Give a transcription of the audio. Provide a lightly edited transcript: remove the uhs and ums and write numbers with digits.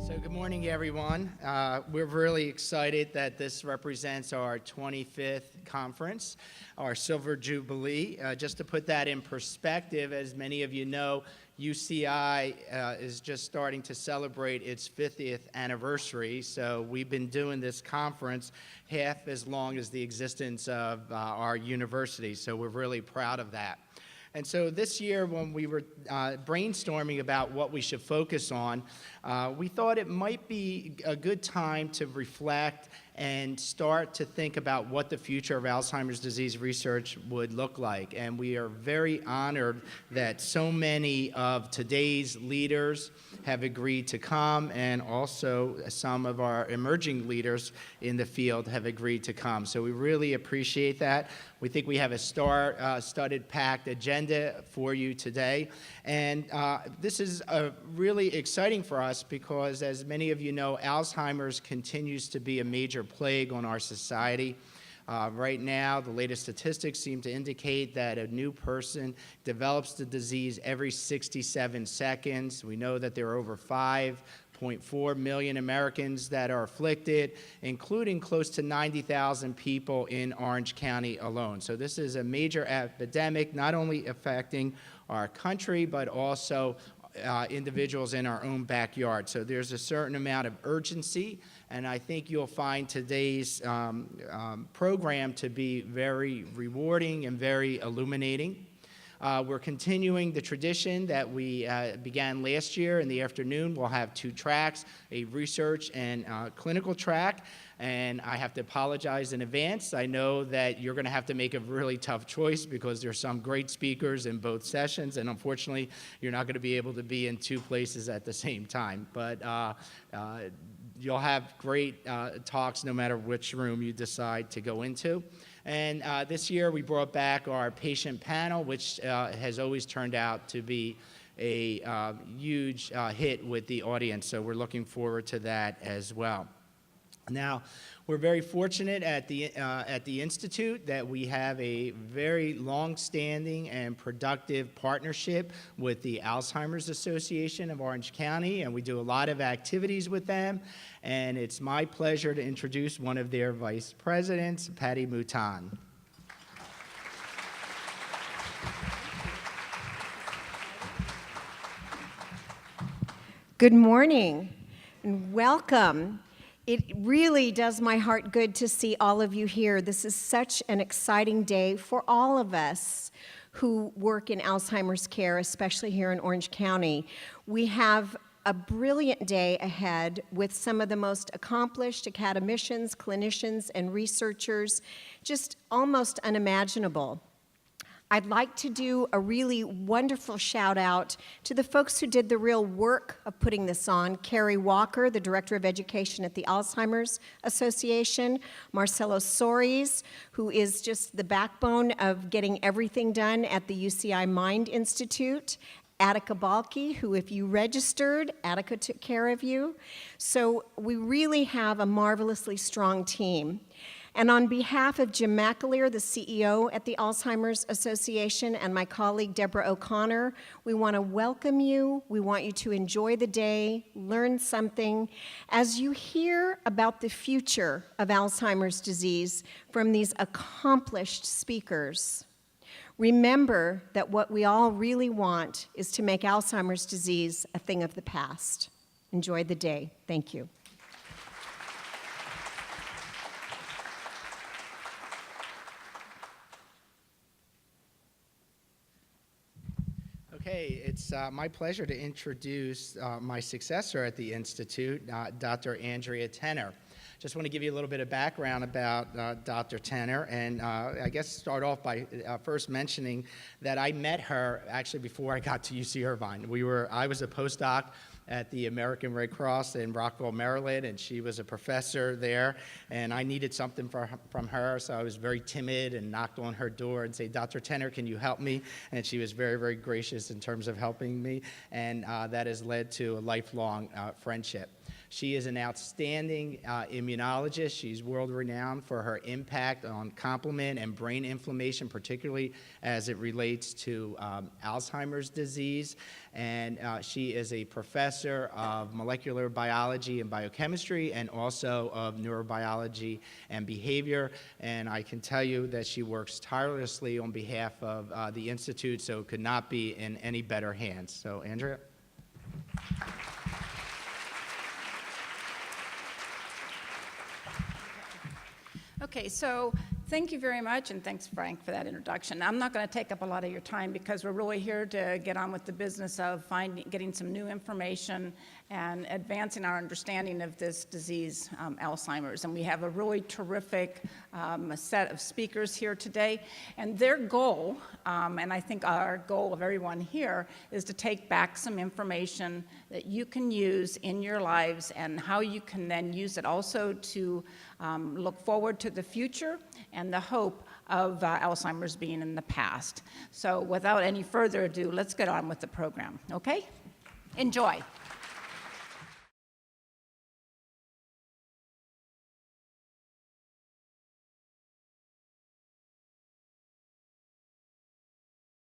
So good morning, everyone. We're really excited that this represents our 25th conference, our Silver Jubilee. Just to put that in perspective, as many of you know, UCI is just starting to celebrate its 50th anniversary. So we've been doing this conference half as long as the existence of our university. So we're really proud of that. And so this year, when we were brainstorming about what we should focus on, we thought it might be a good time to reflect and start to think about what the future of Alzheimer's disease research would look like. And we are very honored that so many of today's leaders have agreed to come, and also some of our emerging leaders in the field have agreed to come. So we really appreciate that. We think we have a star-studded, packed agenda for you today. And this is really exciting for us because, as many of you know, Alzheimer's continues to be a major plague on our society. Right now, the latest statistics seem to indicate that a new person develops the disease every 67 seconds. We know that there are over 5.4 million Americans that are afflicted, including close to 90,000 people in Orange County alone. So this is a major epidemic, not only affecting our country, but also individuals in our own backyard. So there's a certain amount of urgency, and I think you'll find today's program to be very rewarding and very illuminating. We're continuing the tradition that we began last year. In the afternoon, we'll have two tracks, a research and clinical track. And I have to apologize in advance. I know that you're going to have to make a really tough choice because there's some great speakers in both sessions, and unfortunately, you're not going to be able to be in two places at the same time. But you'll have great talks no matter which room you decide to go into. And this year, we brought back our patient panel, which has always turned out to be a huge hit with the audience. So we're looking forward to that as well. Now, we're very fortunate at the Institute that we have a very long-standing and productive partnership with the Alzheimer's Association of Orange County, and we do a lot of activities with them. And it's my pleasure to introduce one of their vice presidents, Patty Mouton. Good morning and welcome. It really does my heart good to see all of you here. This is such an exciting day for all of us who work in Alzheimer's care, especially here in Orange County. We have a brilliant day ahead with some of the most accomplished academicians, clinicians, and researchers, just almost unimaginable. I'd like to do a really wonderful shout out to the folks who did the real work of putting this on. Carrie Walker, the Director of Education at the Alzheimer's Association. Marcelo Soares, who is just the backbone of getting everything done at the UCI MIND Institute. Attica Balke, who if you registered, Attica took care of you. So we really have a marvelously strong team. And on behalf of Jim McAleer, the CEO at the Alzheimer's Association, and my colleague Deborah O'Connor, we want to welcome you. We want you to enjoy the day, learn something. As you hear about the future of Alzheimer's disease from these accomplished speakers, remember that what we all really want is to make Alzheimer's disease a thing of the past. Enjoy the day. Thank you. Okay, it's my pleasure to introduce my successor at the Institute, Dr. Andrea Tenner. Just want to give you a little bit of background about Dr. Tenner, and I guess start off by first mentioning that I met her actually before I got to UC Irvine. I was a postdoc at the American Red Cross in Rockville, Maryland, and she was a professor there, and I needed something from her, so I was very timid and knocked on her door and said, Dr. Tenner, can you help me? And she was very, very gracious in terms of helping me, and that has led to a lifelong friendship. She is an outstanding immunologist. She's world-renowned for her impact on complement and brain inflammation, particularly as it relates to Alzheimer's disease. And she is a professor of molecular biology and biochemistry, and also of neurobiology and behavior. And I can tell you that she works tirelessly on behalf of the Institute, so it could not be in any better hands. So, Andrea? Okay, so thank you very much, and thanks, Frank, for that introduction. I'm not going to take up a lot of your time because we're really here to get on with the business of getting some new information and advancing our understanding of this disease, Alzheimer's. And we have a really terrific set of speakers here today. And their goal, and I think our goal of everyone here, is to take back some information that you can use in your lives and how you can then use it also to look forward to the future and the hope of Alzheimer's being in the past. So without any further ado, let's get on with the program, okay? Enjoy.